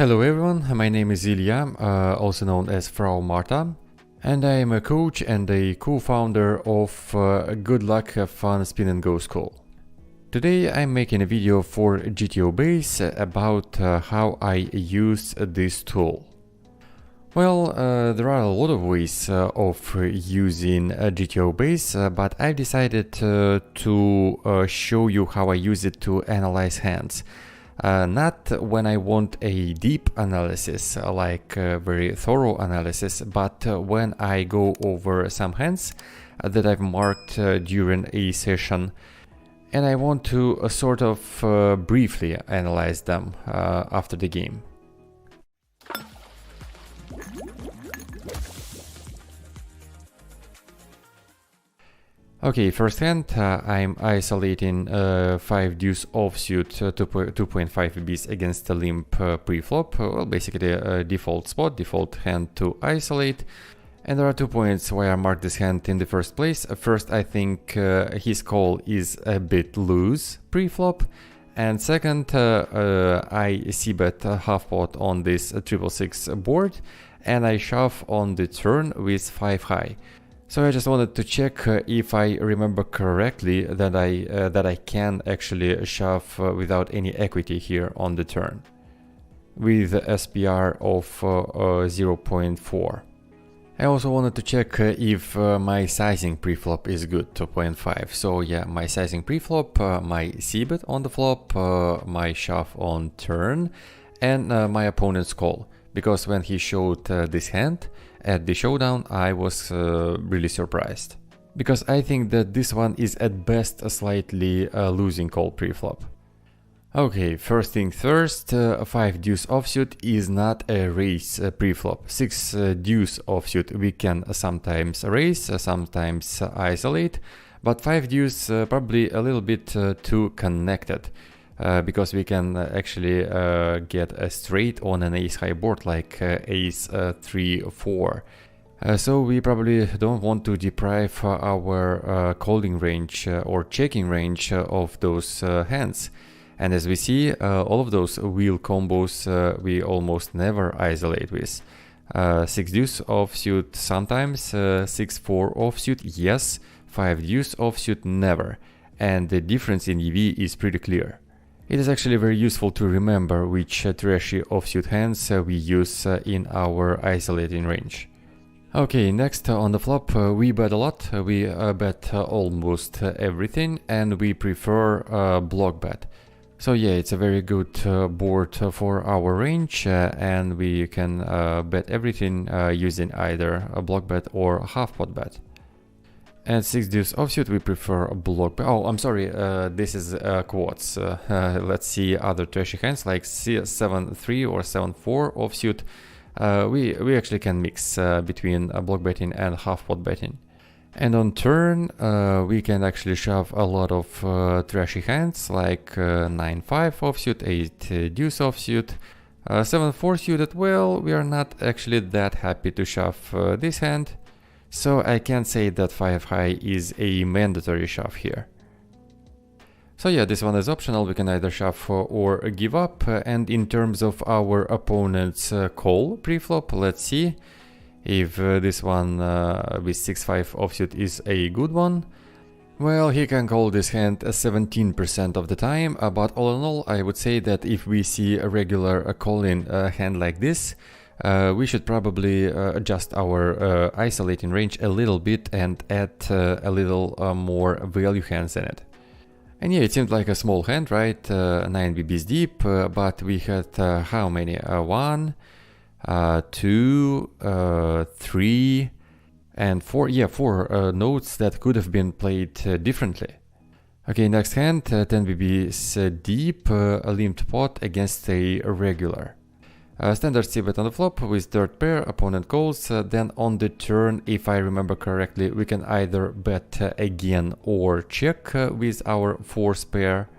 Hello everyone, my name is Ilya, also known as fraumarta, and I am a coach and a co-founder of Good Luck Have Fun Spin&Go school. Today I'm making a video for GTOBase about how I use this tool. Well, there are a lot of ways of using GTOBase, but I've decided to show you how I use it to analyze hands. Not when I want a deep analysis, like very thorough analysis, but when I go over some hands that I've marked during a session and I want to sort of briefly analyze them after the game. Okay, first hand, I'm isolating 5 deuce offsuit 2.5 Bs against the limp preflop. Well, basically a default spot, default hand to isolate. And there are 2 points why I marked this hand in the first place. First, I think his call is a bit loose preflop. And second, I c-bet half pot on this 666 board and I shove on the turn with 5 high. So I just wanted to check if I remember correctly that I can actually shove without any equity here on the turn with SPR of 0.4. I also wanted to check if my sizing preflop is good, 2.5. So yeah, my sizing preflop, my c-bet on the flop, my shove on turn, and my opponent's call. Because when he showed this hand at the showdown, I was really surprised. Because I think that this one is at best a slightly losing call preflop. Okay, first thing first, 5 deuce offsuit is not a raise preflop. 6 deuce offsuit we can sometimes raise, sometimes isolate, but 5 deuce probably a little bit too connected. Because we can actually get a straight on an ace high board like ace 3-4. So we probably don't want to deprive our calling range or checking range of those hands. And as we see, all of those wheel combos we almost never isolate with. 6 deuce offsuit sometimes, 6-4 offsuit yes, 5 deuce offsuit never. And the difference in EV is pretty clear. It is actually very useful to remember which trashy offsuit hands we use in our isolating range. Okay, next on the flop we bet a lot, we bet almost everything and we prefer block bet. So yeah, it's a very good board for our range and we can bet everything using either a block bet or half pot bet. At 6 deuce offsuit we prefer a block bet. Oh, I'm sorry, this is quads. Let's see other trashy hands like 7-3 or 7-4 offsuit. We actually can mix between block betting and half pot betting. And on turn we can actually shove a lot of trashy hands like 9-5 offsuit, 8 deuce offsuit, 7-4 suited. Well, we are not actually that happy to shove this hand. So I can't say that 5 high is a mandatory shove here. So yeah, this one is optional, we can either shove or give up. And in terms of our opponent's call preflop, let's see if this one with 6-5 offsuit is a good one. Well, he can call this hand 17% of the time, but all in all I would say that if we see a regular calling hand like this, we should probably adjust our isolating range a little bit and add a little more value hands in it. And yeah, it seemed like a small hand, right? 9 BBs deep, but we had how many? 1, 2, 3, and 4. Yeah, 4 notes that could have been played differently. Okay, next hand, 10 BBs deep, a limped pot against a regular. Standard c-bet on the flop with third pair, opponent calls, then on the turn, if I remember correctly, we can either bet again or check with our fourth pair.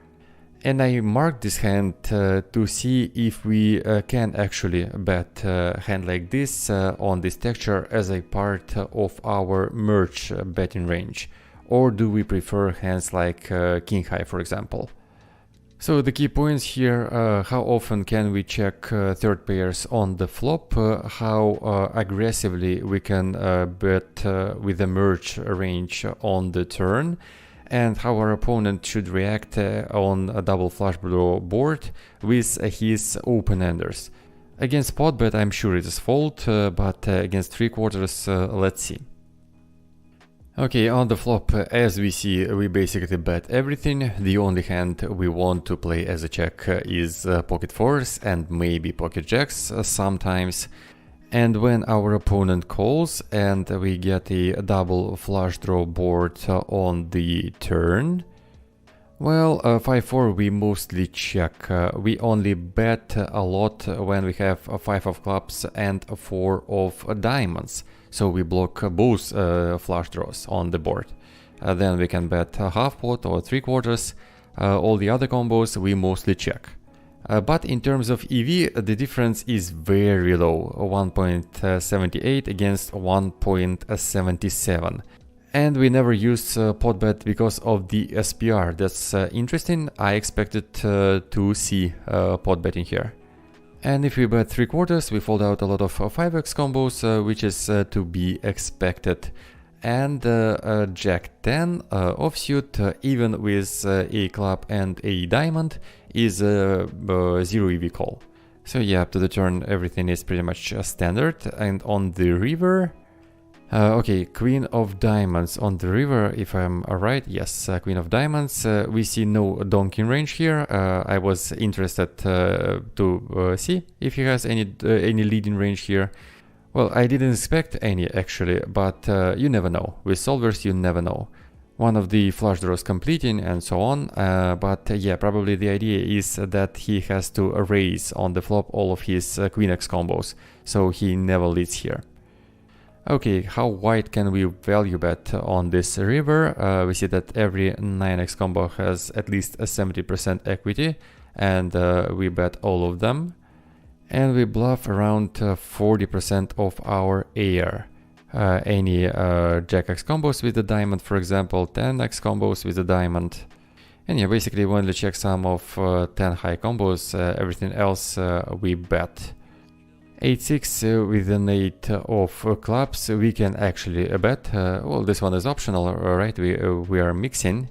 And I marked this hand to see if we can actually bet a hand like this on this texture as a part of our merge betting range. Or do we prefer hands like king high, for example? So the key points here, how often can we check third pairs on the flop, how aggressively we can bet with the merge range on the turn, and how our opponent should react on a double flush draw board with his open-enders. Against pot bet I'm sure it is fold, but against three quarters let's see. Okay, on the flop, as we see, we basically bet everything. The only hand we want to play as a check is pocket fours and maybe pocket jacks sometimes. And when our opponent calls and we get a double flush draw board on the turn, well, 5-4 we mostly check. We only bet a lot when we have a 5 of clubs and a 4 of diamonds. So we block both flush draws on the board. Then we can bet half pot or three quarters. All the other combos we mostly check. But in terms of EV, the difference is very low, 1.78 against 1.77. And we never use pot bet because of the SPR. That's interesting. I expected to see pot betting here. And if we bet three quarters, we fold out a lot of 5x combos, which is to be expected. And Jack 10 offsuit, even with a club and a diamond, is zero EV call. So yeah, up to the turn, everything is pretty much standard. And on the river, okay, Queen of Diamonds on the river, if I'm right, yes, Queen of Diamonds. We see no donkey range here. I was interested to see if he has any leading range here. Well, I didn't expect any actually, but you never know. With solvers, you never know. One of the flush draws completing and so on, but yeah, probably the idea is that he has to raise on the flop all of his Queen X combos, so he never leads here. Okay, how wide can we value bet on this river? We see that every 9x combo has at least a 70% equity, and we bet all of them. And we bluff around 40% of our air. Any Jack X combos with the diamond, for example, 10x combos with the diamond. And yeah, basically we only check some of 10 high combos, everything else we bet. 8-6 with an 8 of clubs, we can actually bet. Well, this one is optional, right? We are mixing.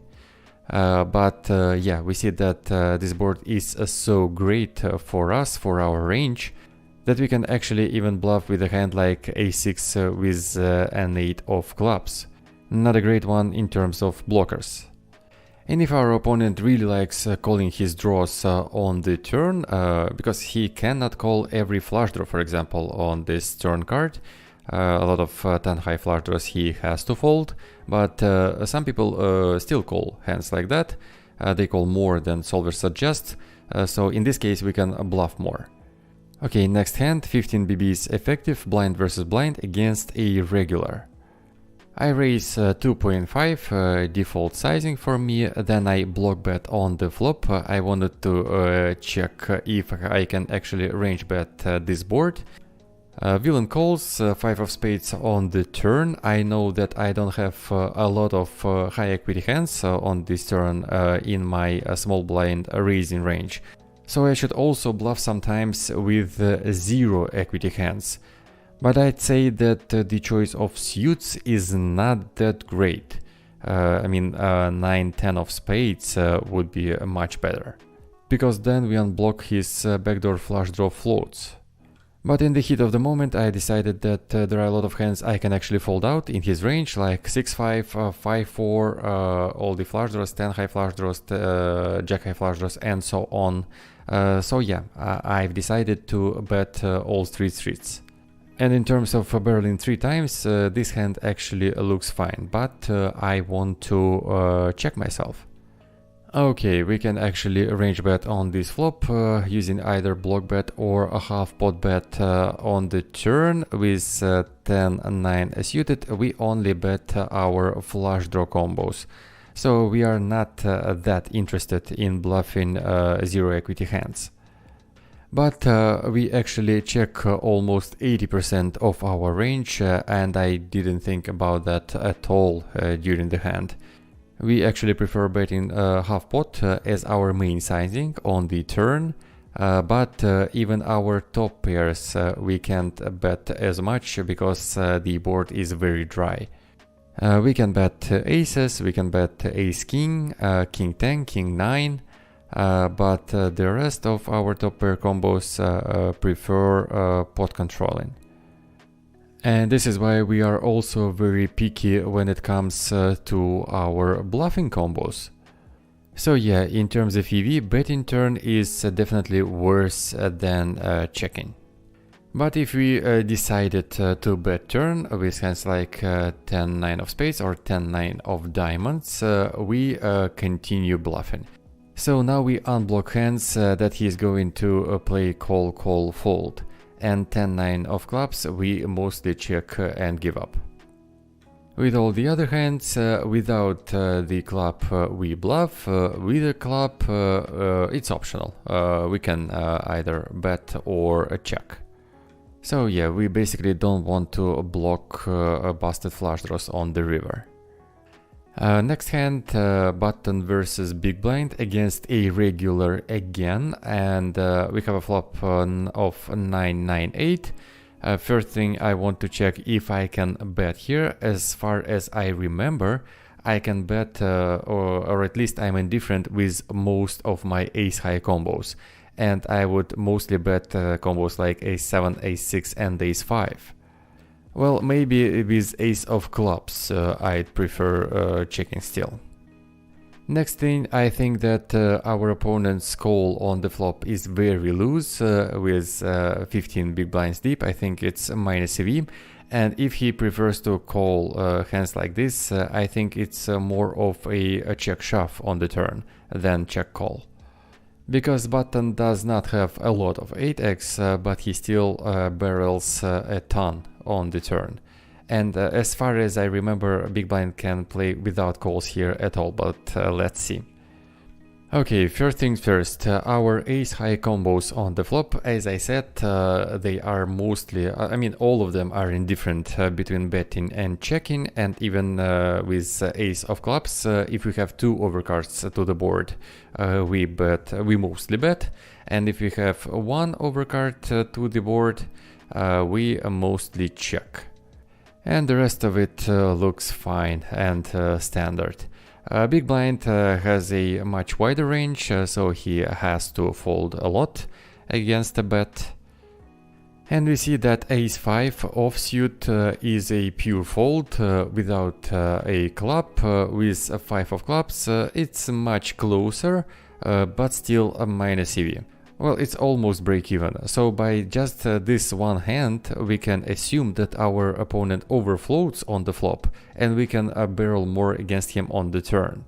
But yeah, we see that this board is so great for us, for our range, that we can actually even bluff with a hand like A6 with an 8 of clubs. Not a great one in terms of blockers. And if our opponent really likes calling his draws on the turn, because he cannot call every flush draw, for example, on this turn card, a lot of 10 high flush draws he has to fold, but some people still call hands like that. They call more than solvers suggest, so in this case we can bluff more. Okay, next hand, 15 BBs effective, blind versus blind against a regular. I raise 2.5, default sizing for me, then I block bet on the flop. I wanted to check if I can actually range bet this board. Villain calls, 5 of spades on the turn. I know that I don't have a lot of high equity hands on this turn in my small blind raising range. So I should also bluff sometimes with zero equity hands. But I'd say that the choice of suits is not that great. I mean, 9-10 of spades would be much better. Because then we unblock his backdoor flush draw floats. But in the heat of the moment I decided that there are a lot of hands I can actually fold out in his range, like 6-5, 5-4, all the flush draws, 10 high flush draws, jack high flush draws, and so on. So yeah, I've decided to bet all streets. And in terms of barreling 3 times, this hand actually looks fine, but I want to check myself. Okay, we can actually range bet on this flop using either block bet or a half pot bet on the turn with 10-9 suited. We only bet our flush draw combos, so we are not that interested in bluffing zero equity hands. But we actually check almost 80% of our range, and I didn't think about that at all during the hand. We actually prefer betting half pot as our main sizing on the turn, but even our top pairs we can't bet as much because the board is very dry. We can bet aces, we can bet ace king, king 10, king 9, but the rest of our top pair combos prefer pot controlling. And this is why we are also very picky when it comes to our bluffing combos. So yeah, in terms of EV, betting turn is definitely worse than checking. But if we decided to bet turn with hands like 10-9 of spades or 10-9 of diamonds, we continue bluffing. So now we unblock hands that he is going to play call, call, fold. And 10-9 of clubs we mostly check and give up. With all the other hands, without the club we bluff, with the club it's optional. We can either bet or check. So yeah, we basically don't want to block busted flush draws on the river. Next hand, button versus big blind against a regular again, and we have a flop of 9-9-8. First thing I want to check if I can bet here. As far as I remember, I can bet, or at least I'm indifferent with most of my ace-high combos, and I would mostly bet combos like ace-7, ace-6 and ace-5. Well, maybe with ace of clubs I'd prefer checking still. Next thing, I think that our opponent's call on the flop is very loose with 15 big blinds deep. I think it's minus EV, and if he prefers to call hands like this, I think it's more of a check shove on the turn than check call. Because button does not have a lot of 8x, but he still barrels a ton on the turn. And as far as I remember, big blind can play without calls here at all, but let's see. Okay, first things first, our ace-high combos on the flop, as I said, they are mostly, I mean all of them are indifferent between betting and checking, and even with ace of clubs, if we have two overcards to the board, we mostly bet, and if we have one overcard to the board, we mostly check. And the rest of it looks fine and standard. Big blind has a much wider range, so he has to fold a lot against a bet. And we see that ace-5 offsuit is a pure fold without a club. With a 5 of clubs it's much closer, but still a minus EV. Well, it's almost break even, so by just this one hand we can assume that our opponent overfloats on the flop and we can barrel more against him on the turn.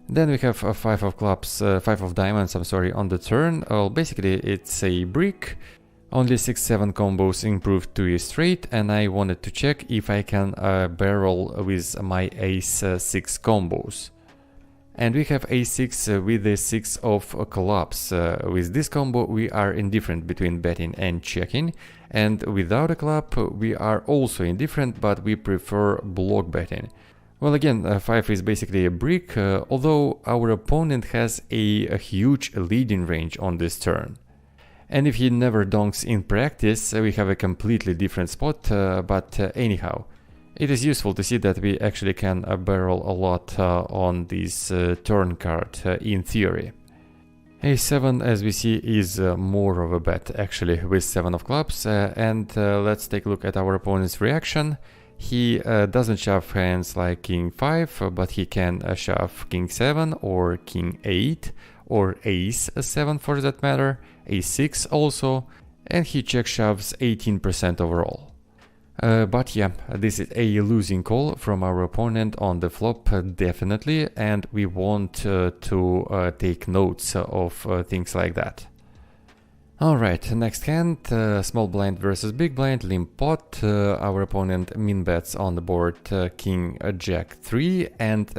Then we have a 5 of clubs, 5 of diamonds, I'm sorry, on the turn. Well, basically it's a brick, only 6-7 combos improved to a straight, and I wanted to check if I can barrel with my ace-6 combos. And we have a6 with the 6 of clubs. With this combo we are indifferent between betting and checking, and without a club we are also indifferent, but we prefer block betting. Well, again, 5 is basically a brick, although our opponent has a huge leading range on this turn. And if he never donks in practice, we have a completely different spot, but anyhow. It is useful to see that we actually can barrel a lot on this turn card in theory. A7, as we see, is more of a bet actually with 7 of clubs, and let's take a look at our opponent's reaction. He doesn't shove hands like king 5, but he can shove king 7 or king 8 or ace 7 for that matter, a6 also, and he check shoves 18% overall. But yeah, this is a losing call from our opponent on the flop, definitely, and we want to take notes of things like that. Alright, next hand, small blind versus big blind, limp pot. Our opponent min bets on the board king jack 3, and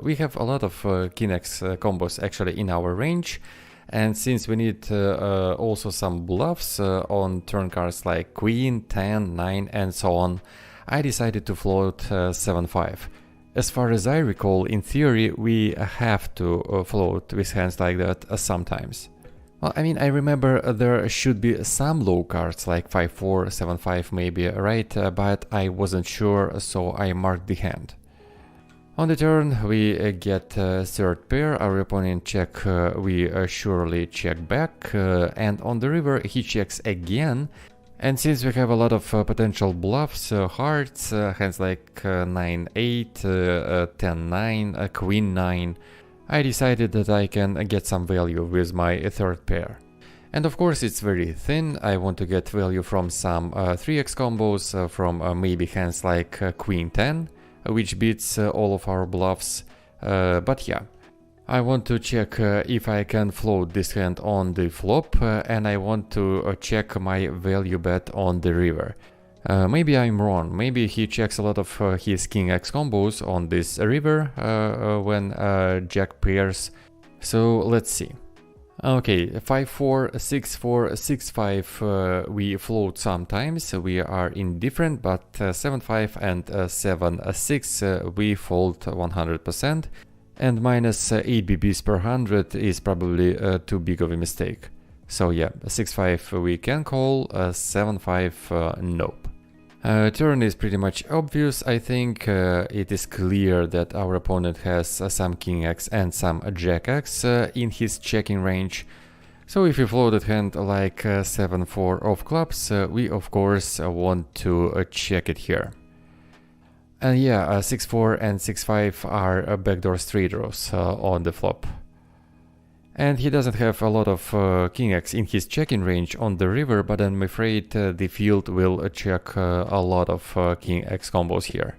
we have a lot of king x combos actually in our range. And since we need also some bluffs on turn cards like queen, 10, 9 and so on, I decided to float 7-5. As far as I recall, in theory, we have to float with hands like that sometimes. Well, I mean, I remember there should be some low cards like 5-4, 7-5 maybe, right? But I wasn't sure, so I marked the hand. On the turn, we get third pair, our opponent check, we surely check back, and on the river he checks again. And since we have a lot of potential bluffs, hearts, hands like 9-8, 10-9, Queen-9, I decided that I can get some value with my third pair. And of course it's very thin, I want to get value from some 3x combos, from maybe hands like Queen-10, which beats all of our bluffs, but yeah. I want to check if I can float this hand on the flop, and I want to check my value bet on the river. Maybe I'm wrong, maybe he checks a lot of his King X combos on this river when Jack pairs, so let's see. Okay, 5-4, 6-4, 6-5 we float sometimes, we are indifferent, but 7-5 and 7-6 we fold 100%. And minus 8 BBs per 100 is probably too big of a mistake. So yeah, 6-5 we can call, 7-5 nope. Turn is pretty much obvious, I think. It is clear that our opponent has some King X and some Jack X in his checking range. So if we floated hand like 7-4 of clubs, we of course want to check it here. And yeah, 6-4 and 6-5 are backdoor straight draws on the flop. And he doesn't have a lot of King X in his checking range on the river, but I'm afraid the field will check a lot of King X combos here.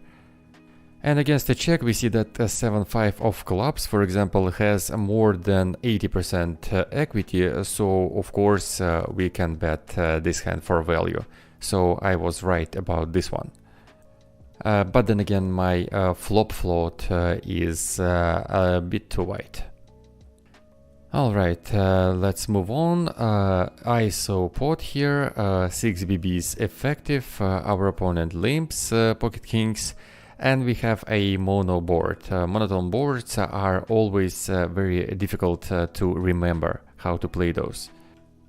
And against the check we see that 7-5 of clubs, for example, has more than 80% equity, so of course we can bet this hand for value. So I was right about this one. But then again, my flop float is a bit too wide. Alright, let's move on. ISO pot here, 6 BBs effective, our opponent limps, pocket kings, and we have a mono board. Monotone boards are always very difficult to remember how to play those.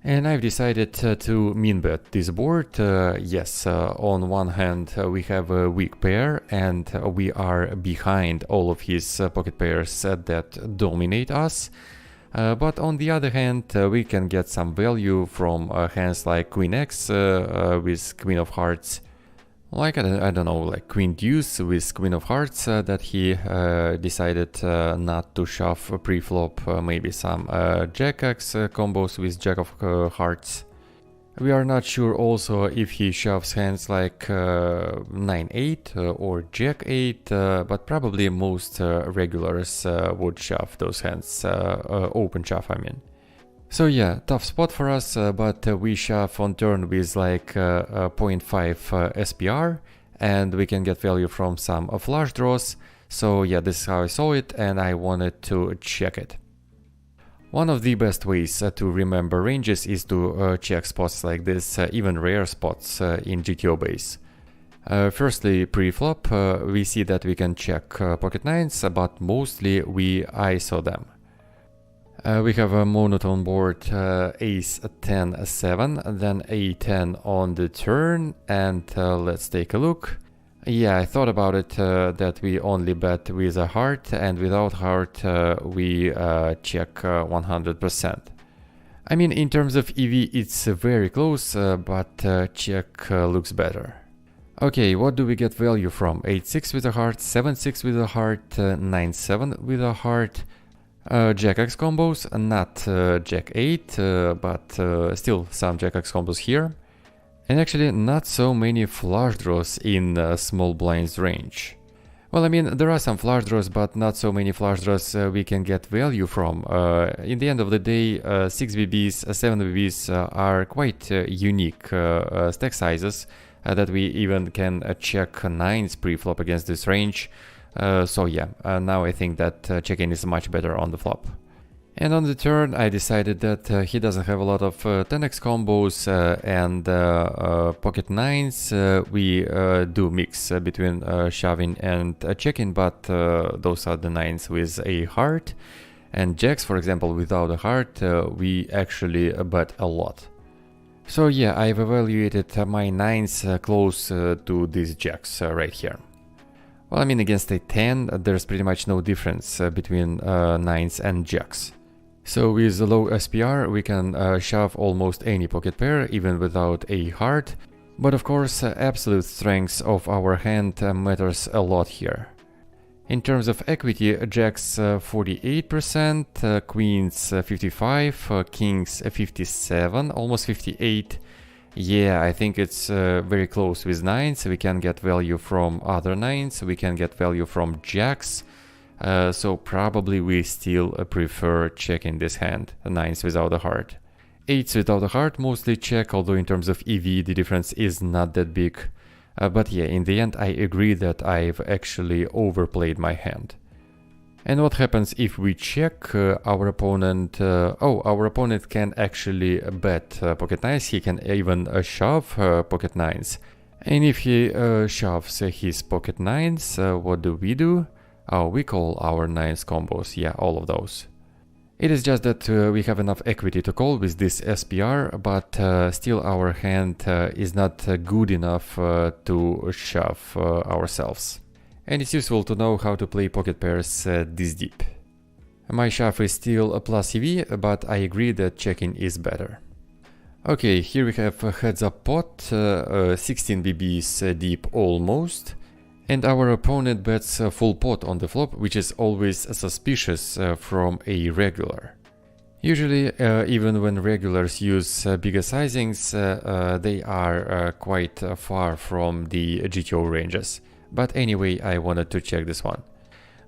And I've decided to min bet this board. Yes, on one hand we have a weak pair and we are behind all of his pocket pairs that dominate us. But on the other hand we can get some value from hands like Queen X with Queen of Hearts. Like, I don't know, like Queen Deuce with Queen of Hearts that he decided not to shove pre-flop, maybe some Jack X combos with Jack of Hearts. We are not sure also if he shoves hands like 9-8 or Jack 8, but probably most regulars would shove those hands, open shove I mean. So yeah, tough spot for us, but we shove on turn with like 0.5 SPR and we can get value from some flush draws. So yeah, this is how I saw it and I wanted to check it. One of the best ways to remember ranges is to check spots like this, even rare spots in GTOBase. Firstly, pre-flop, we see that we can check pocket nines, but mostly we ISO them. We have a monotone board, ace 10 7, then a10 on the turn, and let's take a look. Yeah, I thought about it that we only bet with a heart, and without heart we check 100%. I mean, in terms of EV it's very close, but check looks better. Okay, what do we get value from? 8-6 with a heart, 7-6 with a heart, 9-7 with a heart. Jack X combos, not Jack 8, but still some Jack X combos here. And actually not so many flush draws in small blinds range. Well, I mean, there are some flush draws, but not so many flush draws we can get value from. In the end of the day, 6 BBs, 7 BBs are quite unique stack sizes that we even can check 9s pre-flop against this range. So yeah, now I think that check-in is much better on the flop. And on the turn, I decided that he doesn't have a lot of 10x combos and pocket nines. We do mix between shoving and checking, but those are the nines with a heart. And jacks, for example, without a heart, we actually bet a lot. So yeah, I've evaluated my nines close to these jacks right here. Well, I mean, against a 10, there's pretty much no difference between nines and jacks. So with low SPR, we can shove almost any pocket pair, even without a heart. But of course, absolute strength of our hand matters a lot here. In terms of equity, jacks 48%, queens 55, kings 57, almost 58. Yeah, I think it's very close with nines. We can get value from other nines, we can get value from jacks. So probably we still prefer checking this hand, nines without a heart. Eights without a heart mostly check, although in terms of EV the difference is not that big. But yeah, in the end I agree that I've actually overplayed my hand. And what happens if we check our opponent? Our opponent can actually bet pocket nines, he can even shove pocket nines. And if he shoves his pocket nines, what do? We call our nines combos, yeah, all of those. It is just that we have enough equity to call with this SPR, but still our hand is not good enough to shove ourselves. And it's useful to know how to play pocket pairs this deep. My shove is still a plus EV, but I agree that checking is better. Okay, here we have a heads up pot, 16 BBs deep almost. And our opponent bets full pot on the flop, which is always suspicious from a regular. Usually, even when regulars use bigger sizings, they are quite far from the GTO ranges. But anyway, I wanted to check this one.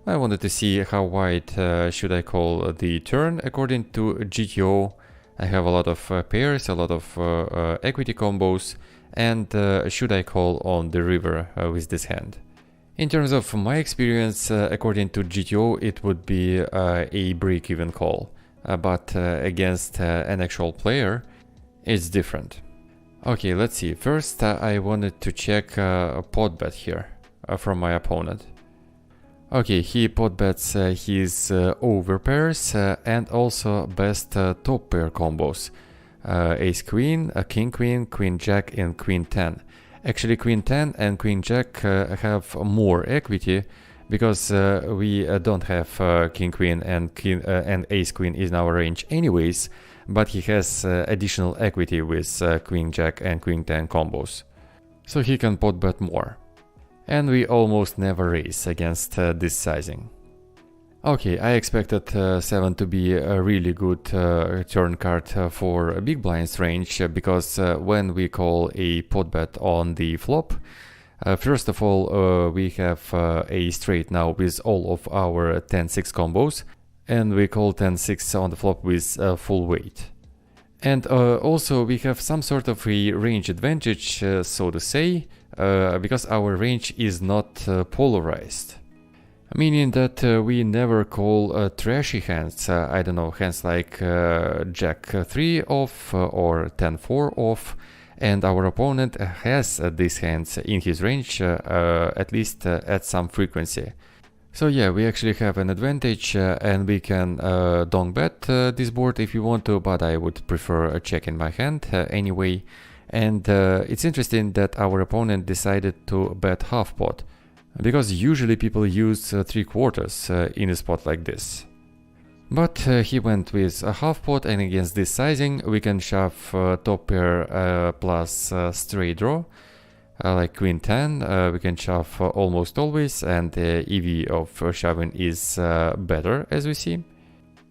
I wanted to see how wide should I call the turn. According to GTO, I have a lot of pairs, a lot of equity combos, and should I call on the river with this hand? In terms of my experience, according to GTO, it would be a break-even call, but against an actual player, it's different. Okay, let's see. First, I wanted to check a pot bet here from my opponent. Okay, he pot bets his over pairs and also best top pair combos. Ace queen, king queen, queen jack, and queen 10. Actually, queen 10 and queen jack have more equity because we don't have king queen and ace queen in our range anyways, but he has additional equity with queen jack and queen 10 combos. So he can pot bet more. And we almost never raise against this sizing. Okay, I expected 7 to be a really good turn card for a big blinds range, because when we call a pot bet on the flop, first of all we have a straight now with all of our 10-6 combos, and we call 10-6 on the flop with full weight. And also we have some sort of a range advantage, so to say, because our range is not polarized. Meaning that we never call trashy hands, I don't know, hands like Jack 3 off or 10-4 off, and our opponent has these hands in his range, at least at some frequency. So yeah, we actually have an advantage, and we can donk bet this board if you want to, but I would prefer checking my hand anyway. And it's interesting that our opponent decided to bet half pot, because usually people use 3/4 in a spot like this. But he went with a half pot, and against this sizing we can shove top pair plus straight draw, like queen 10, we can shove almost always, and the EV of shoving is better, as we see.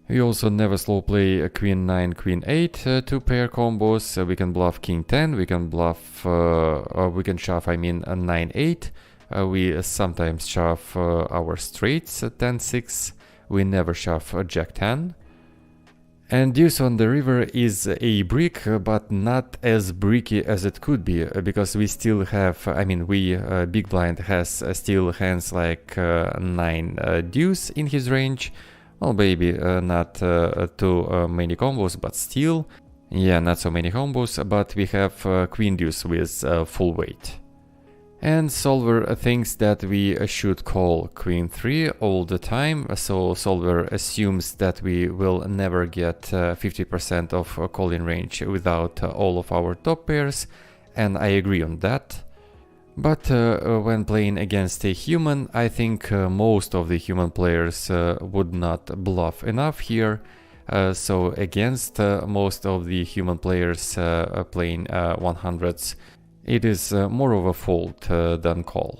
We also never slow play queen 9, queen 8, two pair combos. We can bluff king 10, we can bluff, we can shove, I mean, a 9-8. We sometimes shove our straights at 10-6, we never shove Jack 10. And deuce on the river is a brick, but not as bricky as it could be, because we still have, I mean, big blind has still hands like 9 deuce in his range, Well, maybe not too many combos, but still. Yeah, not so many combos, but we have queen deuce with full weight. And solver thinks that we should call queen 3 all the time, so solver assumes that we will never get 50% of calling range without all of our top pairs, and I agree on that. But when playing against a human, I think most of the human players would not bluff enough here. So against most of the human players playing 100s, it is more of a fold than call.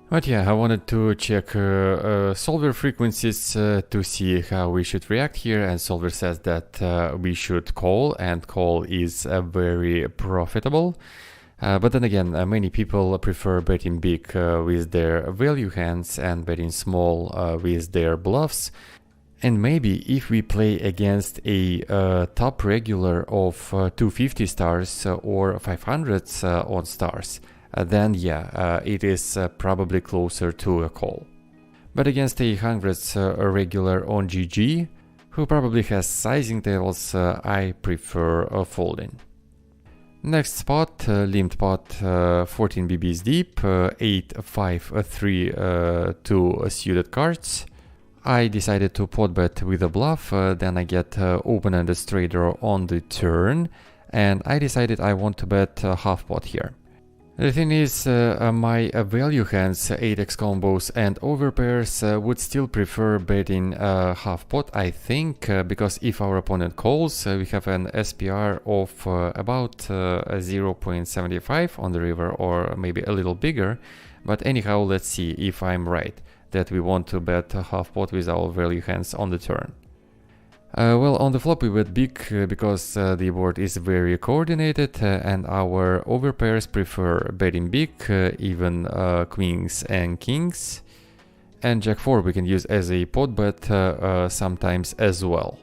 But yeah, I wanted to check solver frequencies to see how we should react here, and solver says that we should call, and call is very profitable. But then again, many people prefer betting big with their value hands and betting small with their bluffs. And maybe if we play against a top regular of 250 stars or 500s on stars, then yeah, it is probably closer to a call. But against a 100s regular on GG, who probably has sizing tables, I prefer folding. Next spot, limped pot 14 BBs deep, 8, 5, 3, 2 suited cards. I decided to pot bet with a bluff, then I get open-ended straight draw on the turn, and I decided I want to bet half pot here. The thing is, my value hands, 8x combos and overpairs would still prefer betting half pot, I think, because if our opponent calls, we have an SPR of about 0.75 on the river, or maybe a little bigger. But anyhow, let's see if I'm right that we want to bet half pot with our value hands on the turn. Well, on the flop we bet big because the board is very coordinated and our overpairs prefer betting big, even queens and kings. And jack 4 we can use as a pot bet sometimes as well.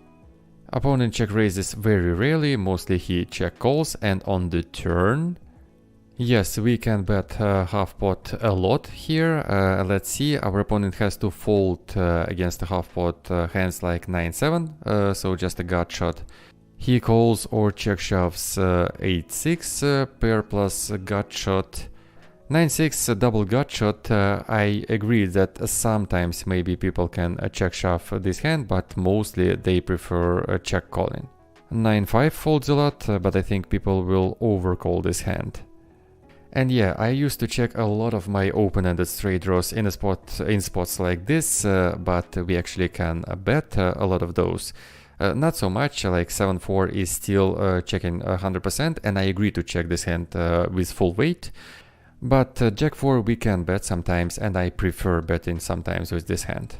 Opponent check raises very rarely, mostly he check calls, and on the turn, yes, we can bet half pot a lot here. Let's see, our opponent has to fold against the half pot hands like 9-7, so just a gut shot. He calls or check shoves 8-6, pair plus gut shot. 9-6, double gut shot. I agree that sometimes maybe people can check shove this hand, but mostly they prefer check calling. 9-5 folds a lot, but I think people will overcall this hand. And yeah, I used to check a lot of my open-ended straight draws in spots like this, but we actually can bet a lot of those. Not so much, like 7-4 is still checking 100%, and I agree to check this hand with full weight. But jack 4 we can bet sometimes, and I prefer betting sometimes with this hand.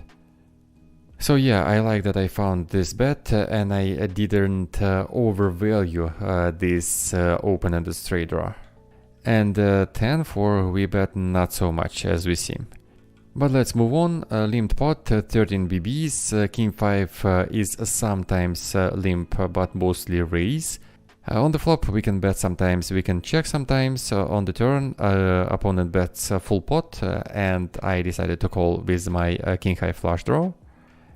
So yeah, I like that I found this bet, and I didn't overvalue this open-ended straight draw. And 10-4 we bet not so much as we seem. But let's move on. Limped pot 13 BBs, king 5 is sometimes limp but mostly raise. On the flop we can bet sometimes, we can check sometimes. On the turn opponent bets full pot, and I decided to call with my king high flush draw.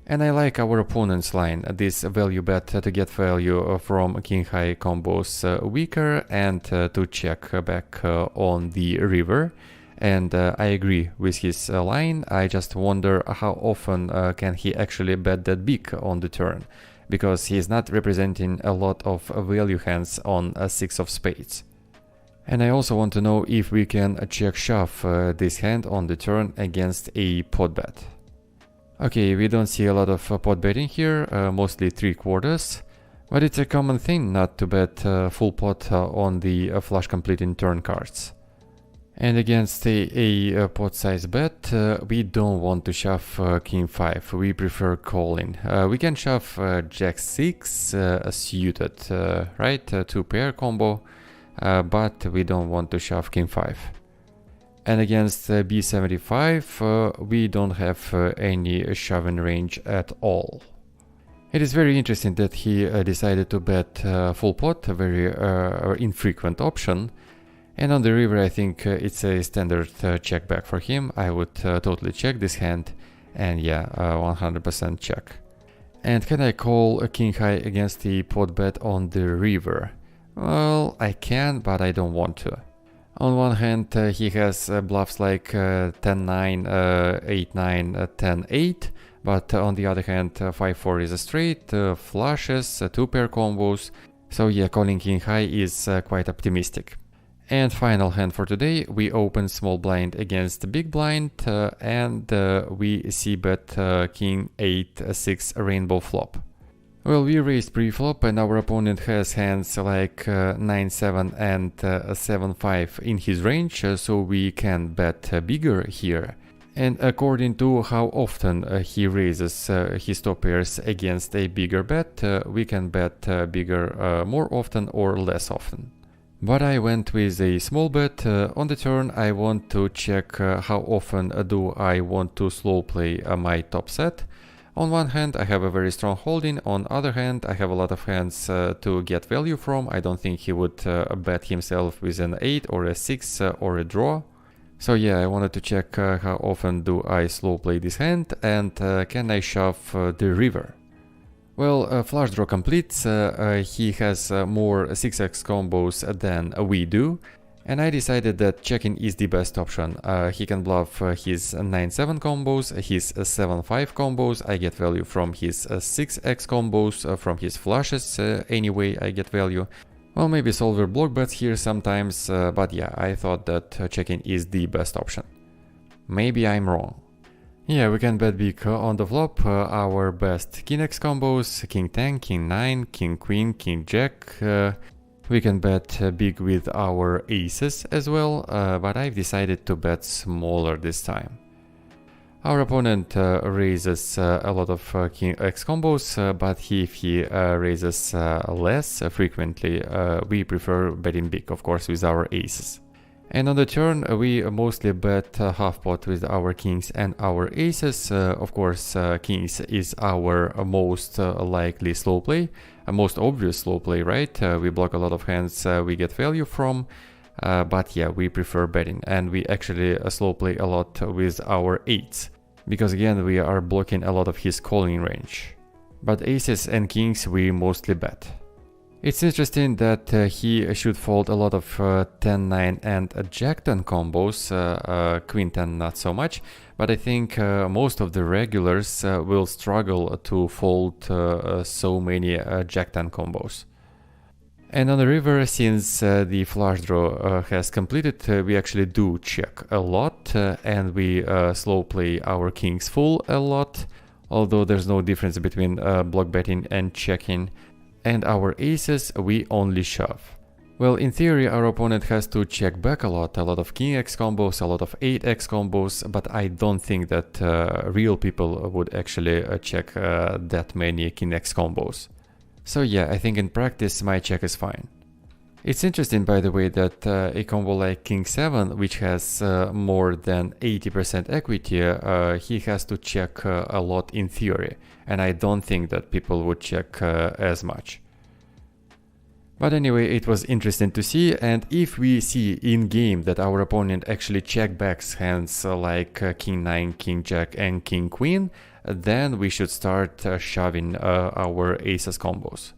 And I like our opponent's line, this value bet to get value from king high combos weaker and to check back on the river. And I agree with his line. I just wonder how often can he actually bet that big on the turn, because he is not representing a lot of value hands on a 6 of spades. And I also want to know if we can check shove this hand on the turn against a pot bet. Okay, we don't see a lot of pot betting here, mostly 3/4, but it's a common thing not to bet full pot on the flush completing turn cards. And against a pot size bet, we don't want to shove king 5, we prefer calling. We can shove jack 6 suited, right, 2-pair combo, but we don't want to shove king 5. And against b75, we don't have any shoving range at all. It is very interesting that he decided to bet full pot, a very infrequent option. And on the river I think it's a standard check back for him. I would totally check this hand. And yeah, 100% check. And can I call a king high against the pot bet on the river? Well, I can, but I don't want to. On one hand, he has bluffs like 10-9, 8-9, 10-8, but on the other hand, 5-4 is a straight, flushes, 2-pair combos. So yeah, calling king high is quite optimistic. And final hand for today, we open small blind against big blind, and we see bet king 8-6 rainbow flop. Well, we raised pre-flop and our opponent has hands like 9-7 and 7-5 in his range, so we can bet bigger here. And according to how often he raises his top pairs against a bigger bet, we can bet bigger more often or less often. But I went with a small bet. On the turn I want to check how often do I want to slow play my top set. On one hand, I have a very strong holding, on other hand, I have a lot of hands to get value from. I don't think he would bet himself with an 8 or a 6 or a draw. So yeah, I wanted to check how often do I slow play this hand and can I shove the river. Well, flush draw completes, he has more 6x combos than we do. And I decided that checking is the best option. He can bluff his 9-7 combos, his 7-5 combos, I get value from his 6x combos, from his flushes anyway I get value. Well, maybe solver block bets here sometimes, but yeah, I thought that checking is the best option. Maybe I'm wrong. Yeah, we can bet big on the flop, our best king x combos, king 10, king 9, king queen, king jack. We can bet big with our aces as well, but I've decided to bet smaller this time. Our opponent raises a lot of king x combos, but if he raises less frequently, we prefer betting big, of course, with our aces. And on the turn, we mostly bet half pot with our kings and our aces. Of course, kings is our most likely slow play, most obvious slow play, right? We block a lot of hands we get value from, but yeah, we prefer betting, and we actually slow play a lot with our eights, because again, we are blocking a lot of his calling range. But aces and kings we mostly bet. It's interesting that he should fold a lot of 10-9 and Jack-10 combos, Queen-10 not so much, but I think most of the regulars will struggle to fold so many Jack-10 combos. And on the river, since the flush draw has completed, we actually do check a lot, and we slow play our kings full a lot, although there's no difference between block betting and checking. And our aces we only shove. Well, in theory our opponent has to check back a lot of king x combos, a lot of 8x combos, but I don't think that real people would actually check that many king x combos. So yeah, I think in practice my check is fine. It's interesting, by the way, that a combo like king 7, which has more than 80% equity, he has to check a lot in theory, and I don't think that people would check as much. But anyway, it was interesting to see, and if we see in game that our opponent actually check backs hands like king 9, king jack and king queen, then we should start shoving our aces combos.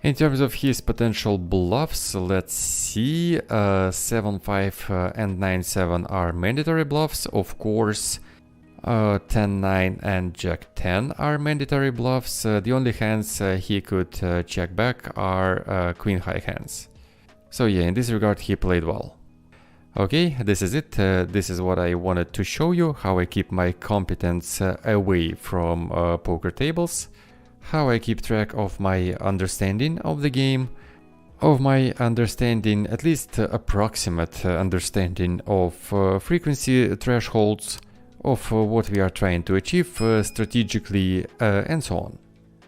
In terms of his potential bluffs, let's see, 7-5 and 9-7 are mandatory bluffs, of course. 10-9 and Jack-10 are mandatory bluffs. The only hands he could check back are queen-high hands. So yeah, in this regard he played well. Okay, this is it. This is what I wanted to show you, how I keep my competence away from poker tables, how I keep track of my understanding of the game, of my understanding, at least approximate understanding of frequency thresholds, of what we are trying to achieve strategically, and so on.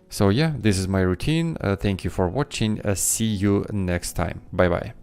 So yeah, this is my routine. Thank you for watching. See you next time. Bye bye.